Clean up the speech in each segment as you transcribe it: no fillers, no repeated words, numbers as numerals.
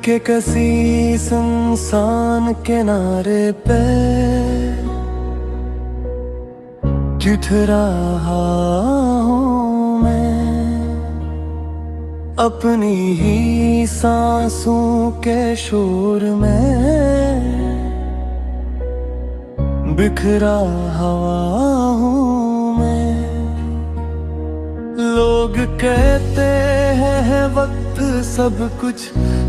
के किसी सुनसान किनारे पे ठिठुरा हूँ मैं, अपनी ही सांसों के शोर में बिखरा हुआ हूँ मैं। लोग कहते हैं वक्त सब कुछ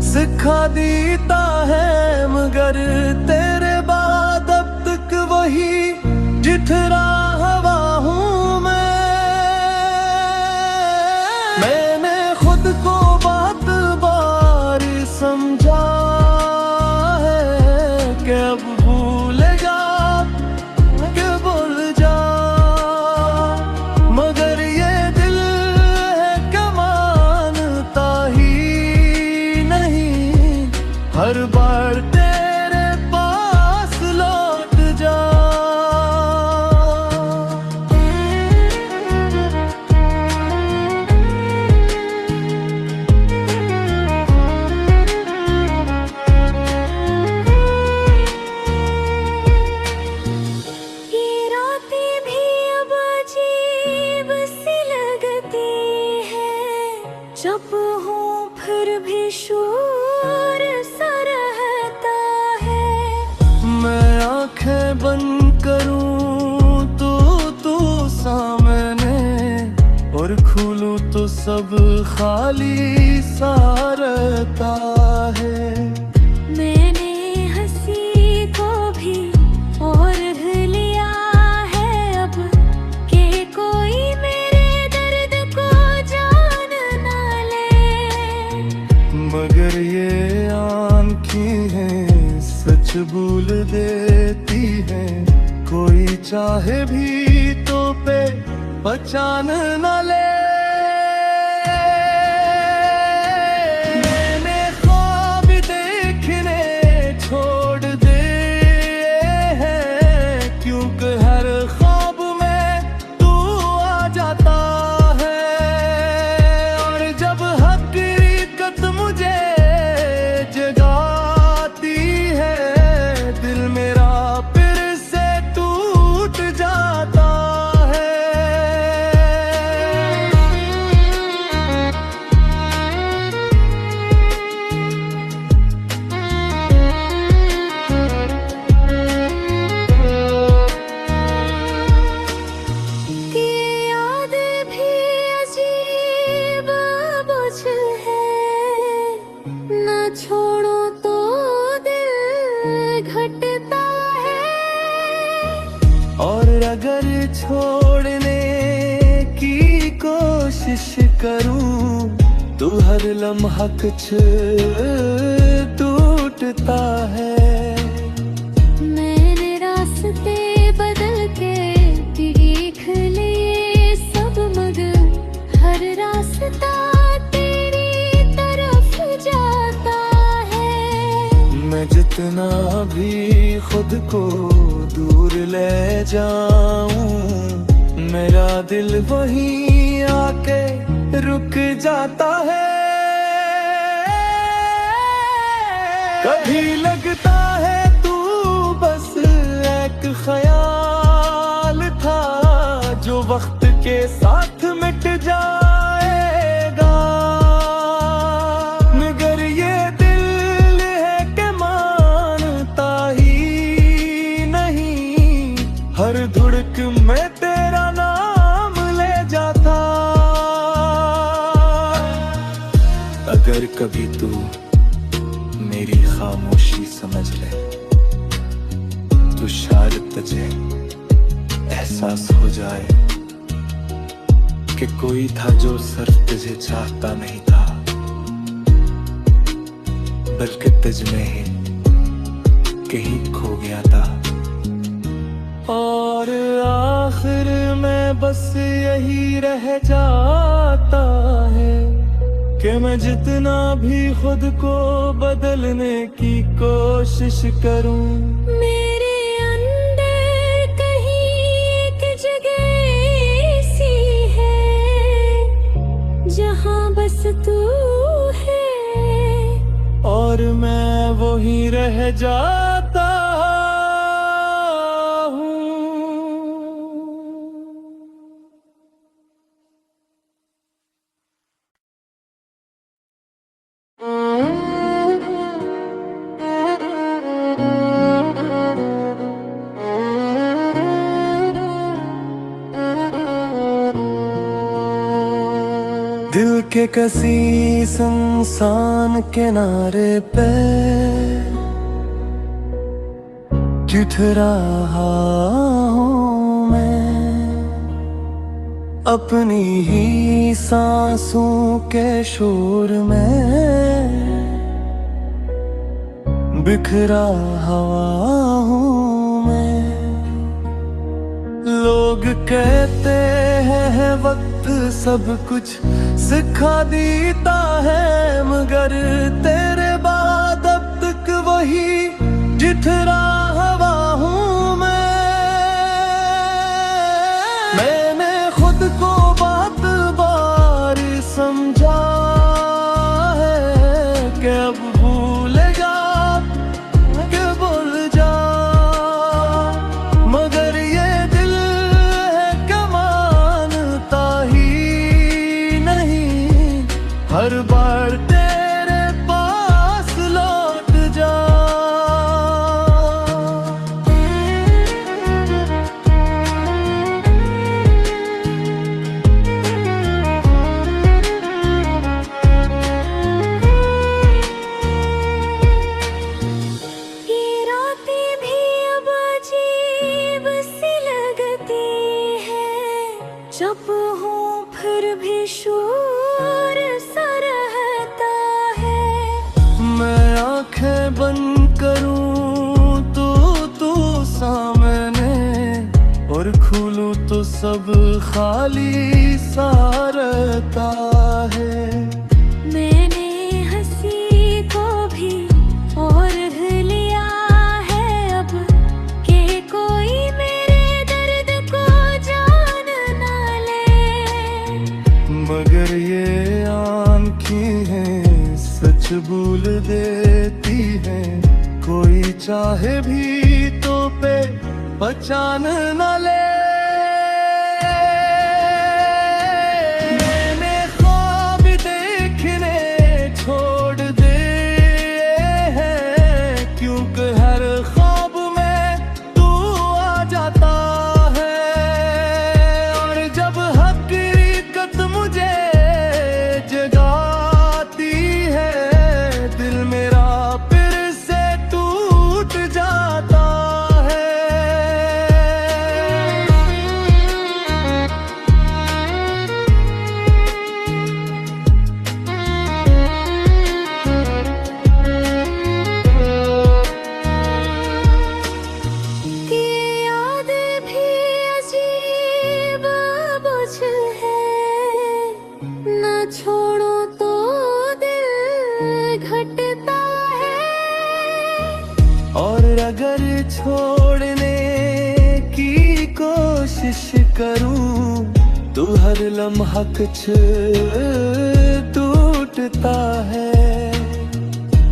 सिखा देता है, मगर तेरे बाद अब तक वही ठिठुरा हुआ हूँ मैं। मैंने खुद को बात बार समझा है कि अब भूल जा कि भूल जा, मगर ये दिल है कि मानता ही नहीं, हर बार तेरे पास लौट जा। जब हूँ फिर भी शोर सा रहता है। मैं आंखें बंद करूँ तो तू सामने, और खोलूँ तो सब खाली सा रहता है। मैंने हंसी को भी और लिया है अब, कि कोई मेरे दर्द को जान ना ले, मगर ये आँखें हैं सच भूल देती हैं, कोई चाहे भी तो पे पहचान न ले। मैंने ख्वाब देखने छोड़ दे हैं, क्योंकि हर ख्वाब में तू आ जाता है, और जब हकीकत मुझे जगाती है, दिल मेरा फिर से टूट जाता है। कि याद भी अजीब बोझ है, ना छोड़ो तो दिल घटता है, और अगर छोड़ने की कोशिश करूं तो हर लम्हा कुछ टूटता है। मैंने रास्ते बदल के देख लिए सब, मगर हर रास्ता तेरी तरफ जाता है। मैं जितना भी खुद को दूर ले जाऊं, मेरा दिल वहीं आके रुक जाता है। कभी लगता है तू बस एक ख्याल था, जो वक्त के साथ मिट जाएगा, मगर ये दिल है कि मानता ही नहीं, हर धुड़क में तेरा नाम ले जाता। अगर कभी तू मेरी खामोशी समझ ले तो शायद तुझे एहसास हो जाए कि कोई था जो सिर्फ तुझे चाहता नहीं था, बल्कि तुझ में ही कहीं खो गया था। और आखिर में बस यही रह जाता है कि मैं जितना भी खुद को बदलने की कोशिश करूं, मेरे अंदर कहीं एक जगह ऐसी है, जहां बस तू है। और पर मैं वो ही रह जाता हूँ। दिल के किसी सुनसान किनारे पे ठिठुरा हूँ मैं, अपनी ही सांसों के शोर में बिखरा हुआ हूँ मैं। लोग कहते हैं वक्त सब कुछ सिखा देता है, मगर तेरे बाद अब तक वही ठिठुरा हुआ हूँ मैं। मैंने खुद को बात बार समझा है कि अब भूल जा के भूल जा, मगर ये दिल है कि मानता ही नहीं, हर बार तेरे पास लौट जा। ये रातें भी अब अजीब सी लगती है, जब हूँ फिर भी शोर सा रहता है। मैं आंखें बंद करूं तो तू सामने, और खोलूं तो सब खाली सा रहता है। मैंने हंसी को भी और लिया है अब, कि कोई मेरे दर्द को जान ना ले। मगर ये आँखें हैं सच भूल देती हैं, कोई चाहे भी तो पे पहचान न ले। मैंने ख्वाब देखने छोड़ दे हैं, क्योंकि हर ख्वाब में तू आ जाता है, और जब हकीकत मुझे जगाती है, दिल मेरा फिर से टूट जाता है। कि याद भी अजीब बोझ है, न छोड़ो तो दिल घटता है। और अगर छोड़ने की कोशिश करूं तो हर लम्हा कुछ टूटता है।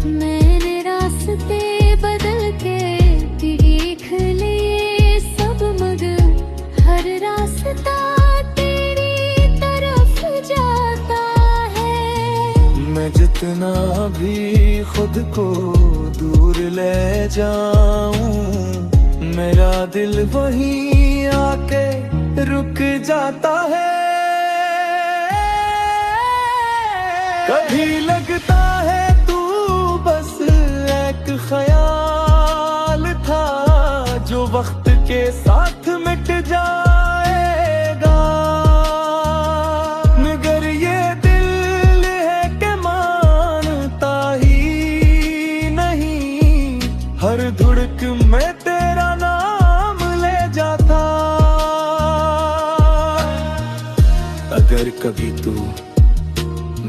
मैंने रास्ते बदल के देख लिए सब, मगर हर रास्ता तेरी तरफ जाता है। मैं जितना भी खुद को दूर ले जाऊं, मेरा दिल वहीं आके रुक जाता है। कभी लगता है तू बस एक ख्याल था, जो वक्त के साथ मिट जाएगा, मगर ये दिल है कि मानता ही नहीं, हर धुड़क में तेरा नाम ले जाता। अगर कभी तू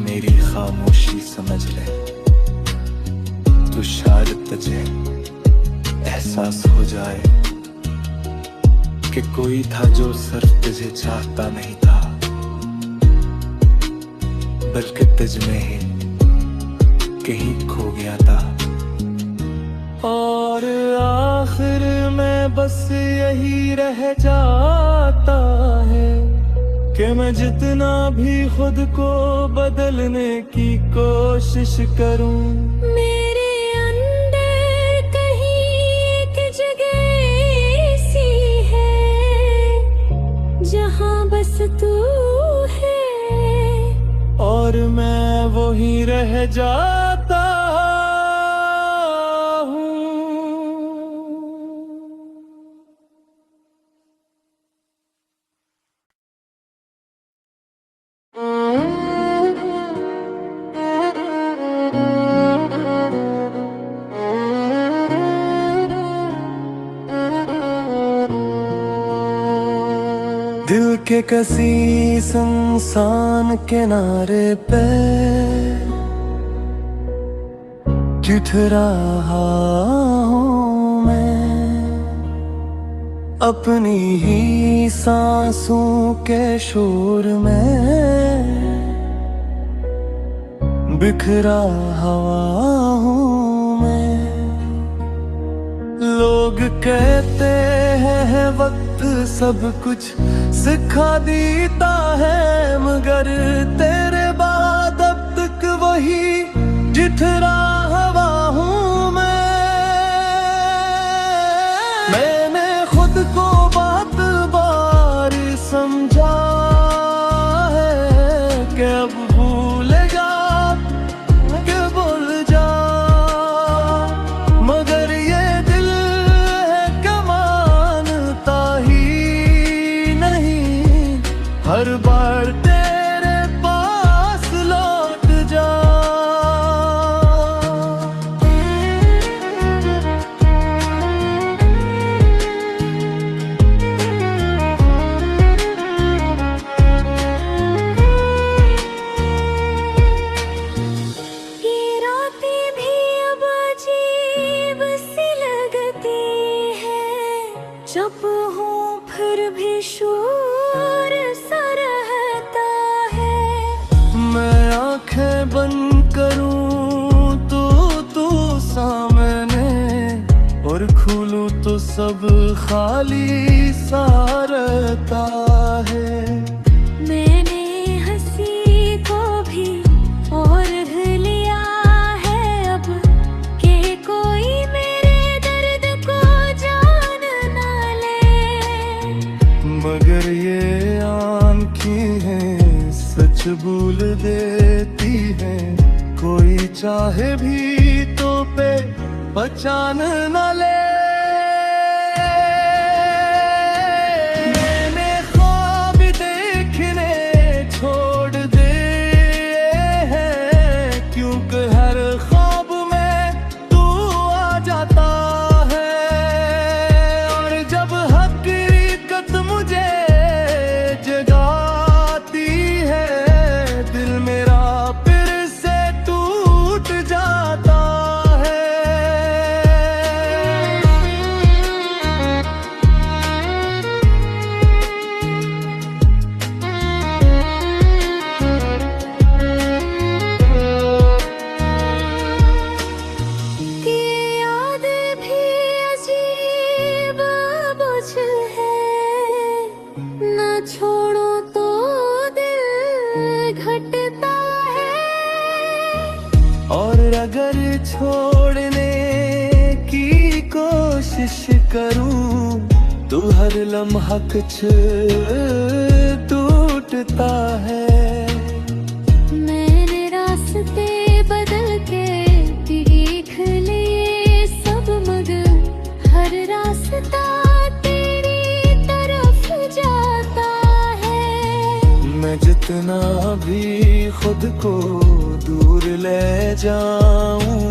मेरी खामोशी समझ ले तो शायद तुझे एहसास हो जाए कि कोई था जो सिर्फ तुझे चाहता नहीं था, बल्कि तुझ में ही कहीं खो गया था। और आखिर में बस यही रह जाता है कि मैं जितना भी खुद को बदलने की कोशिश करूं, मेरे अंदर कहीं एक जगह ऐसी है जहां बस तू है, और मैं वही रह जाता हूँ। दिल के किसी सुनसान किनारे पे ठिठुरा हूँ मैं, अपनी ही सांसों के शोर में बिखरा हुआ हूँ मैं। लोग कहते हैं वक्त सब कुछ सिखा देता है, मगर तेरे बाद अब तक वही ठिठुरा हुआ हूँ मैं। मैंने खुद को बात बार समझा है कि अब भूल जा के भूल जा, मगर ये दिल है कि मानता ही नहीं, हर बार तेरे पास लौट जा। ये रातें भी अब अजीब सी लगती है, जब हूँ फिर भी शोर सा रहता है। मैं आंखें बंद करूं तो तू सामने, और खोलूं तो सब खाली सा रहता है। मैंने हंसी को भी और लिया है अब, कि कोई मेरे दर्द को जान ना ले, मगर ये आंखें हैं सच भूल देती हैं, कोई चाहे भी तो पे पहचान न ले। मैंने ख्वाब देखने छोड़ दे हैं, क्योंकि हर ख्वाब में तू आ जाता है, और जब हकीकत मुझे जगाती है, दिल मेरा फिर से टूट जाता है। कि याद भी अजीब बोझ है, न छोड़ो तो दिल घटता है, और अगर छोड़ने की कोशिश करूं तो हर लम्हा कुछ टूटता है। मैंने रास्ते बदल के देख लिए सब, मगर हर रास्ता तेरी तरफ जाता है। मैं जितना भी खुद को दूर ले जाऊं,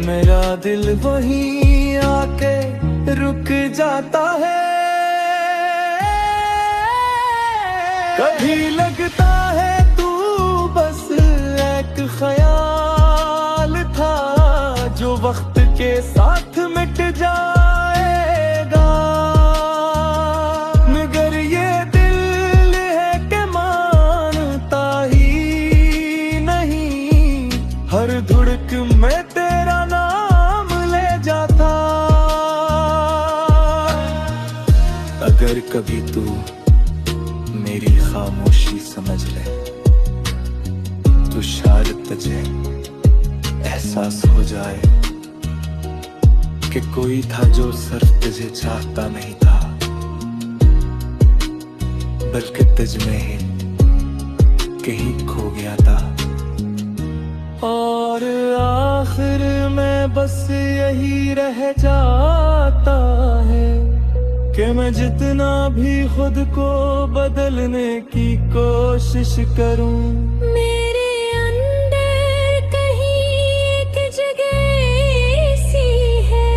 मेरा दिल वहीं आके रुक जाता है। कभी लगता है तू बस एक ख्याल था, जो वक्त के साथ मिट जाएगा, मगर ये दिल है कि मानता ही नहीं, हर धुड़क में तेरा नाम ले जा। अगर कभी तू मेरी खामोशी समझ ले तो शायद तुझे एहसास हो जाए कि कोई था जो सिर्फ तुझे चाहता नहीं था, बल्कि तुझ में ही कहीं खो गया था। और आखिर में बस यही रह जाता है कि मैं जितना भी खुद को बदलने की कोशिश करूं, मेरे अंदर कहीं एक जगह ऐसी है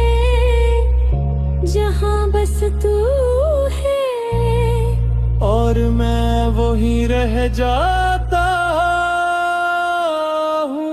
जहां बस तू है, और मैं वही रह जाता हूँ।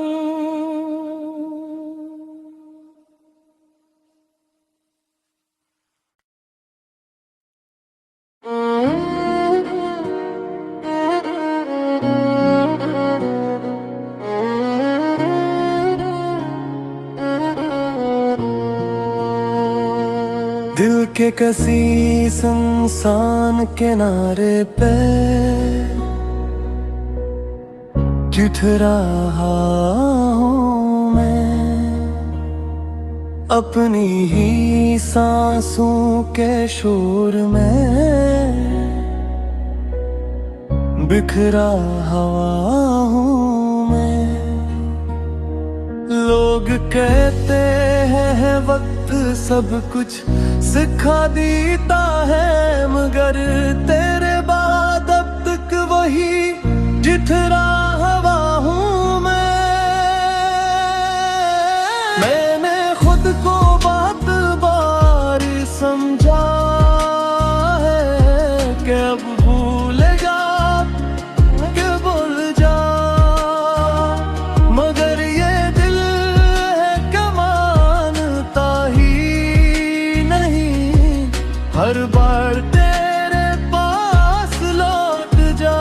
दिल के किसी सुनसान किनारे पे ठिठुरा हूँ मैं, अपनी ही सांसों के शोर में बिखरा हुआ हूँ मैं। लोग कहते हैं वक्त सब कुछ सिखा देता है, मगर तेरे बाद अब तक वही ठिठुरा हुआ हूँ मैं। मैंने खुद को बात बार समझा है कि अब भूल जा कि भूल जा, मगर ये दिल है कि मानता ही नहीं, हर बार तेरे पास लौट जा।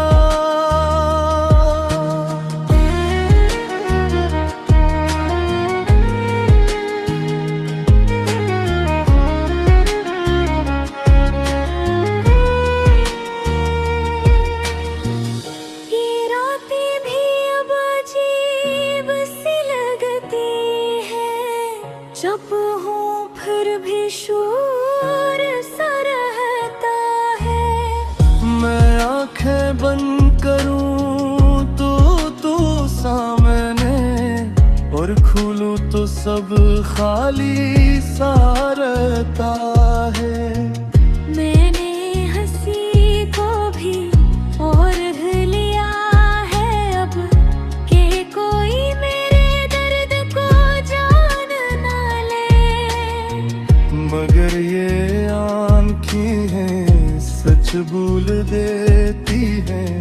ये रातें भी अब अजीब सी लगती है, चुप हूँ फिर भी शोर सा रहता है। मैं आंखें बंद करूं तो तू सामने, और खोलूं तो सब खाली सा रहता है। मैंने हंसी को भी और लिया है अब, कि कोई मेरे दर्द को जान ना ले, मगर ये आंखें हैं सच भूल देती हैं,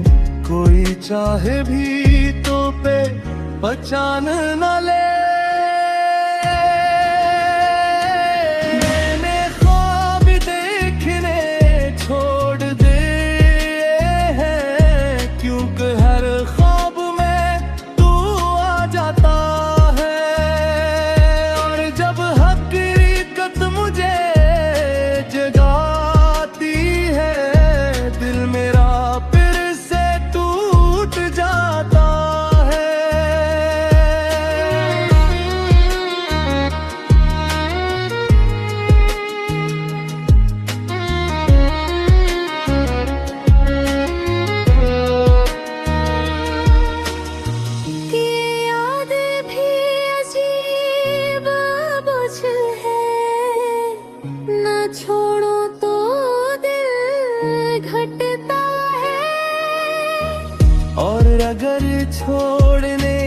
कोई चाहे भी तो पे पहचान न ले। मैंने ख्वाब देखने छोड़ दे हैं, क्योंकि हर ख्वाब में तू आ जाता है, और जब हकीकत मुझे जगाती है, दिल मेरा फिर से टूट जाता है। कि याद भी अजीब बोझ है, ना छोड़ो तो दिल घटता है, और अगर छोड़ने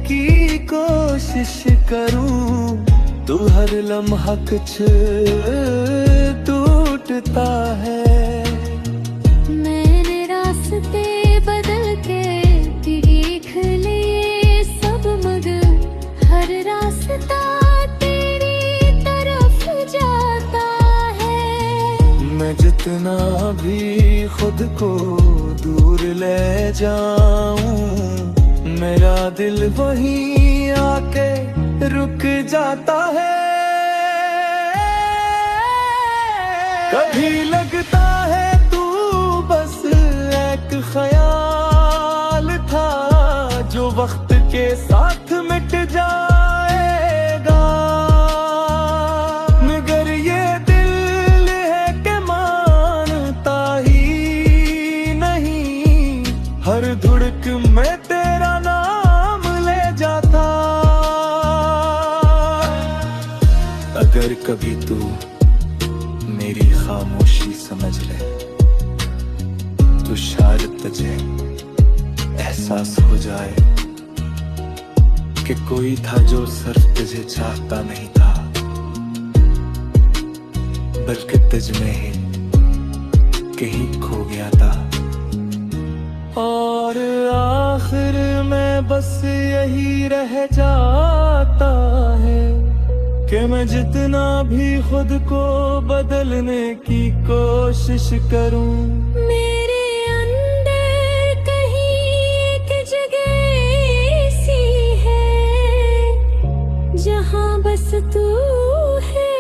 की कोशिश करूं तो हर लम्हा कुछ टूटता है। मैंने रास्ते बदल के देख लिए सब, मगर हर रास्ता तेरी तरफ जाता है। मैं जितना भी खुद को दूर ले जाऊं, मेरा दिल वहीं आके रुक जाता है। कभी लगता है तू बस एक ख्याल था जो वक्त के साथ मिट जाएगा, मगर ये दिल है कि मानता ही नहीं, हर धुड़क में तेरा नाम ले जाता। अगर कभी तू मेरी खामोशी समझ ले तो शायद तुझे एहसास हो जाए कि कोई था जो सिर्फ तुझे चाहता नहीं था, बल्कि तुझ में ही कहीं खो गया था। और आखिर में बस यही रह जाता है कि मैं जितना भी खुद को बदलने की कोशिश करूं, मेरे अंदर कहीं एक जगह ऐसी है जहां बस तू है,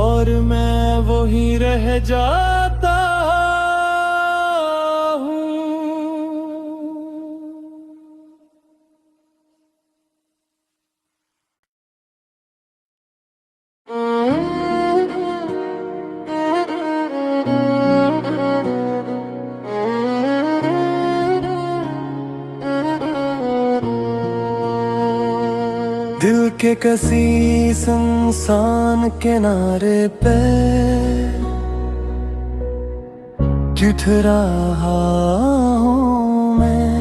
और मैं वही रह जाता हूँ। दिल के किसी सुनसान किनारे पे ठिठुरा हूँ मैं,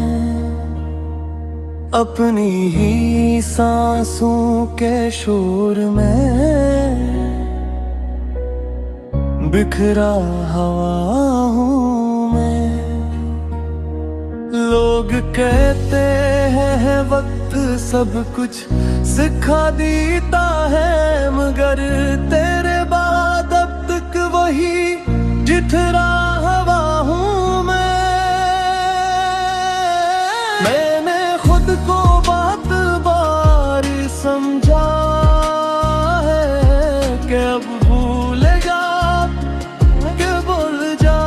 अपनी ही सांसों के शोर में बिखरा हुआ हूँ मैं। लोग कहते हैं वक्त सब कुछ सिखा देता है, मगर तेरे बाद अब तक वही ठिठुरा हुआ हूँ मैं। मैंने खुद को बात बार समझा है कि अब भूल जा कि भूल जा,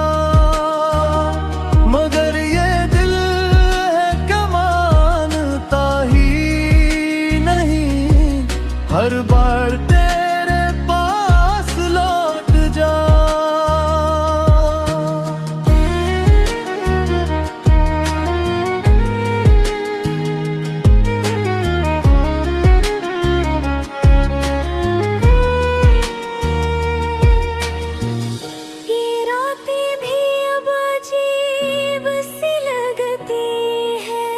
मगर ये दिल है कि मानता ही नहीं, हर बार तेरे पास लौट जा। ये रातें भी अब अजीब सी लगती है,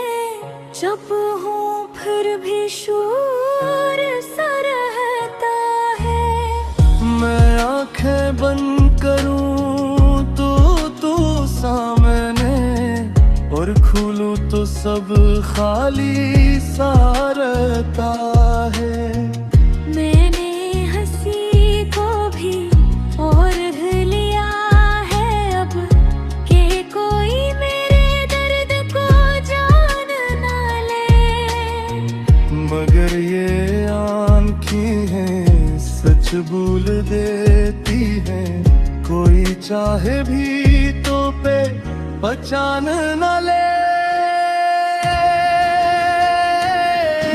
चुप हूँ फिर भी शोर सा रहता है। मैं आंखें बंद करूं तो तू सामने, और खोलूं तो सब खाली सा रहता है। मैंने हंसी को भी और लिया है अब, कि कोई मेरे दर्द को जान ना ले, मगर ये आँखें सच भूल देती हैं, कोई चाहे भी तो पे पहचान न ले।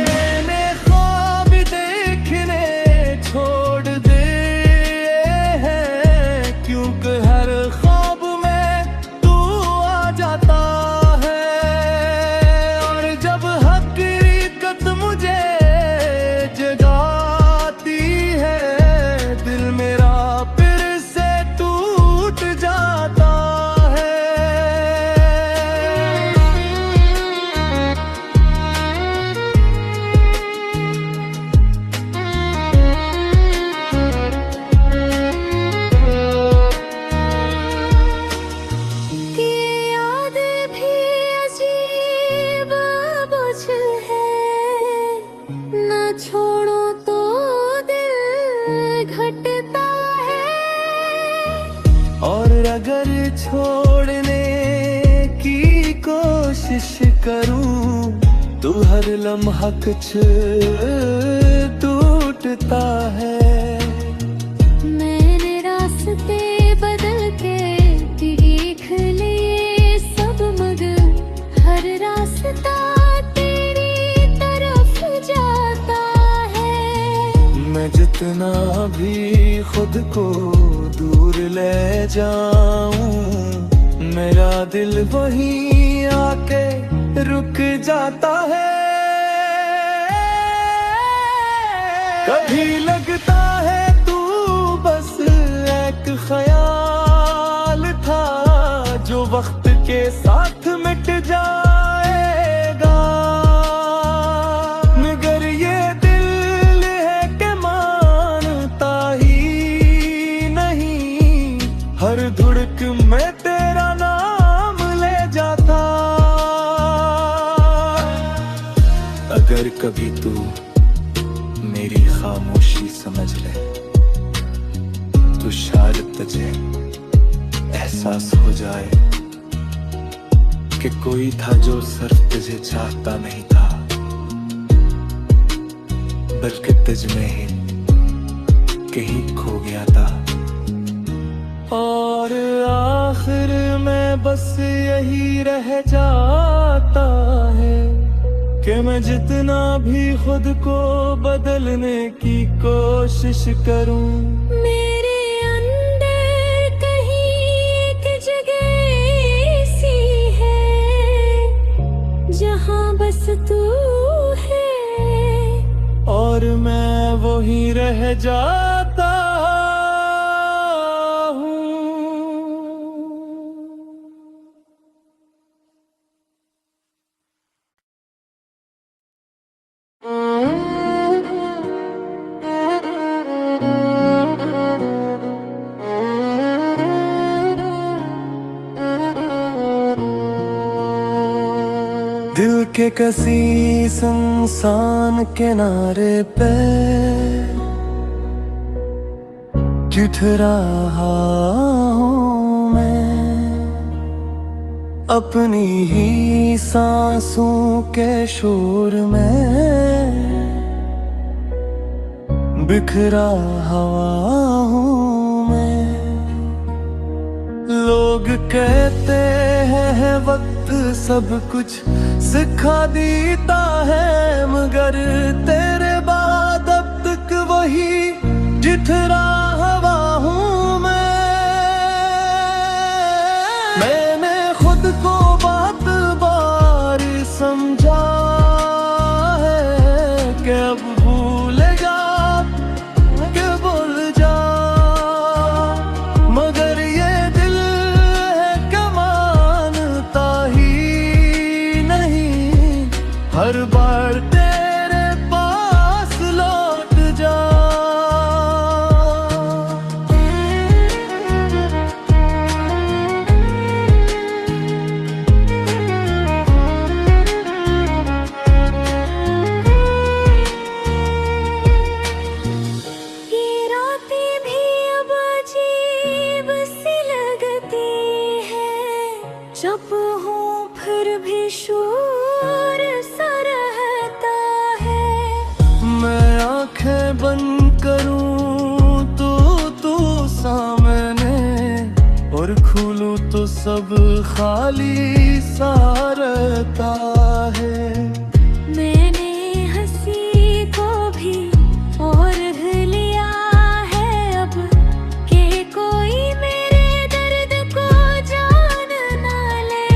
मैंने ख्वाब देखने छोड़ दे हैं, क्योंकि हर ख्वाब में तू आ जाता है, और जब हकीकत मुझे जगाती है, दिल मेरा फिर से टूट जाता है। कि याद भी अजीब बुझ है, न छोड़ो तो दिल घटता है, और अगर छोड़ने की कोशिश करूं तो हर लम्हा कुछ टूटता है। मैंने रास्ते जितना भी खुद को दूर ले जाऊं, मेरा दिल वहीं आके रुक जाता है। कभी लगता है तू बस एक ख्याल था जो वक्त के साथ मिट जाएगा, मगर ये दिल है कि मानता ही नहीं, हर धुड़क में तेरा नाम ले जाता। अगर कभी तू मेरी खामोशी समझ ले तो शायद तुझे एहसास हो जाए कि कोई था जो सिर्फ तुझे चाहता नहीं था, बल्कि तुझ में ही कहीं खो गया था। और आखिर में बस यही रह जाता है कि मैं जितना भी खुद को बदलने की कोशिश करूं, मेरे अंदर कहीं एक जगह ऐसी है जहां बस तू है, और मैं वहीं रह जाता हूं। दिल के किसी सुनसान किनारे पे ठिठुरा हूँ मैं, अपनी ही सांसों के शोर में बिखरा हुआ हूँ मैं। लोग कहते हैं वक्त सब कुछ सिखा देता है, मगर तेरे बाद अब तक वही ठिठुरा हुआ हूँ मैं। मैंने खुद को बात बार समझा है कि अब भूल जा कि भूल जा, मगर ये दिल है कि मानता ही नहीं, हर बार तेरे पास लौट जा। ये रातें भी अब अजीब सी लगती है, जब हूँ फिर भी शोर सा रहता है। मैं आंखें बंद करूं तो तू सामने, और खोलूं तो सब खाली सा रहता है। मैंने हंसी को भी और लिया है अब, कि कोई मेरे दर्द को जान ना ले,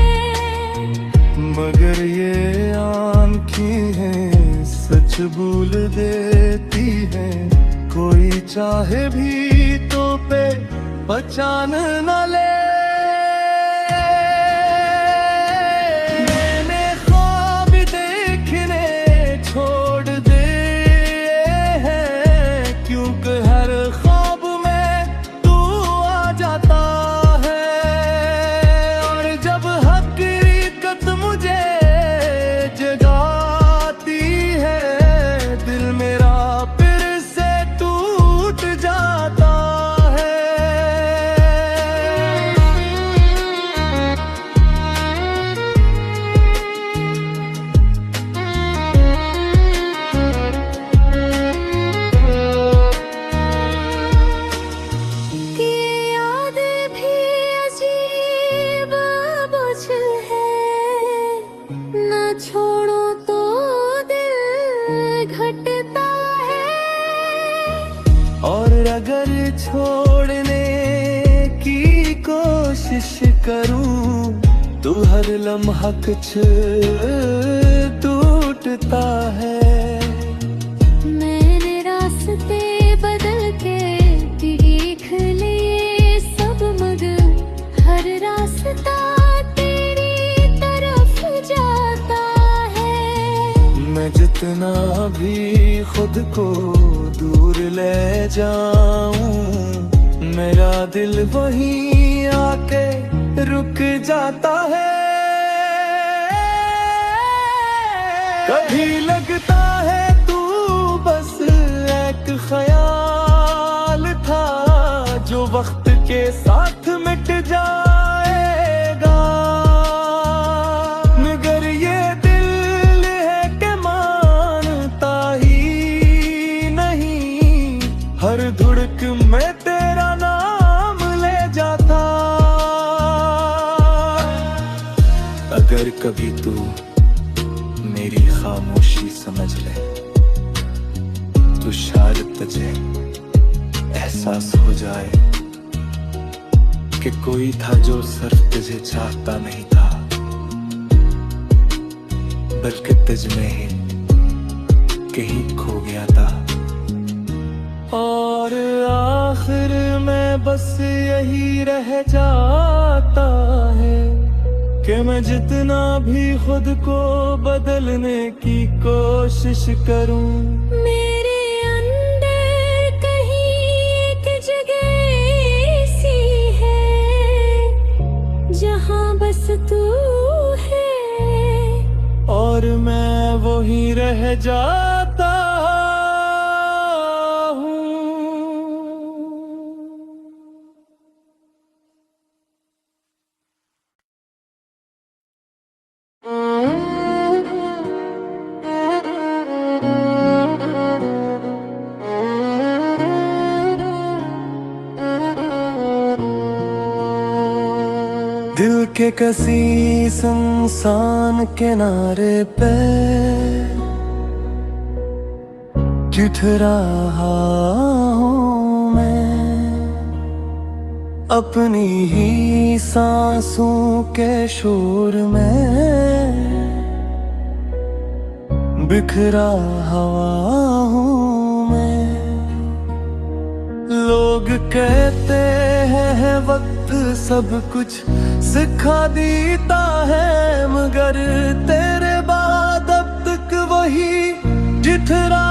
मगर ये आंखें हैं सच भूल देती हैं, कोई चाहे भी तो पे पहचान न ले। मैंने ख्वाब देखने छोड़ दे हैं, क्योंकि हर ख्वाब में तू आ जाता है, और जब हकीकत मुझे जगाती है, दिल मेरा फिर से टूट जाता है। और अगर छोड़ने की कोशिश करूं तो हर लम्हा कुछ टूटता है। मैंने रास्ते बदल के देख लिए सब, मगर हर रास्ता तेरी तरफ जाता है। मैं जितना भी खुद को दूर ले जाऊं, मेरा दिल वहीं आके रुक जाता है। कभी लगता है तू बस एक ख्याल था जो वक्त के साथ मिट जाएगा, मगर ये दिल है कि मानता ही नहीं। हर धुड़क में तेरा नाम ले जाता। अगर कभी तू मेरी खामोशी समझ ले तो शायद तुझे एहसास हो जाए कि कोई था जो सिर्फ तुझे चाहता नहीं था, बल्कि तुझ में ही कहीं खो गया था। और आखिर में बस यही रह जाता है कि मैं जितना भी खुद को बदलने की कोशिश करूं, मेरे अंदर कहीं एक जगह ऐसी है जहां बस तू है, और मैं वहीं रह जाता हूँ। दिल के किसी सुनसान किनारे पे ठिठुरा हूँ मैं, अपनी ही सांसों के शोर में बिखरा हुआ हूँ मैं। लोग कहते हैं वक्त सब कुछ सिखा देता है, मगर तेरे बाद अब तक वही ठिठुरा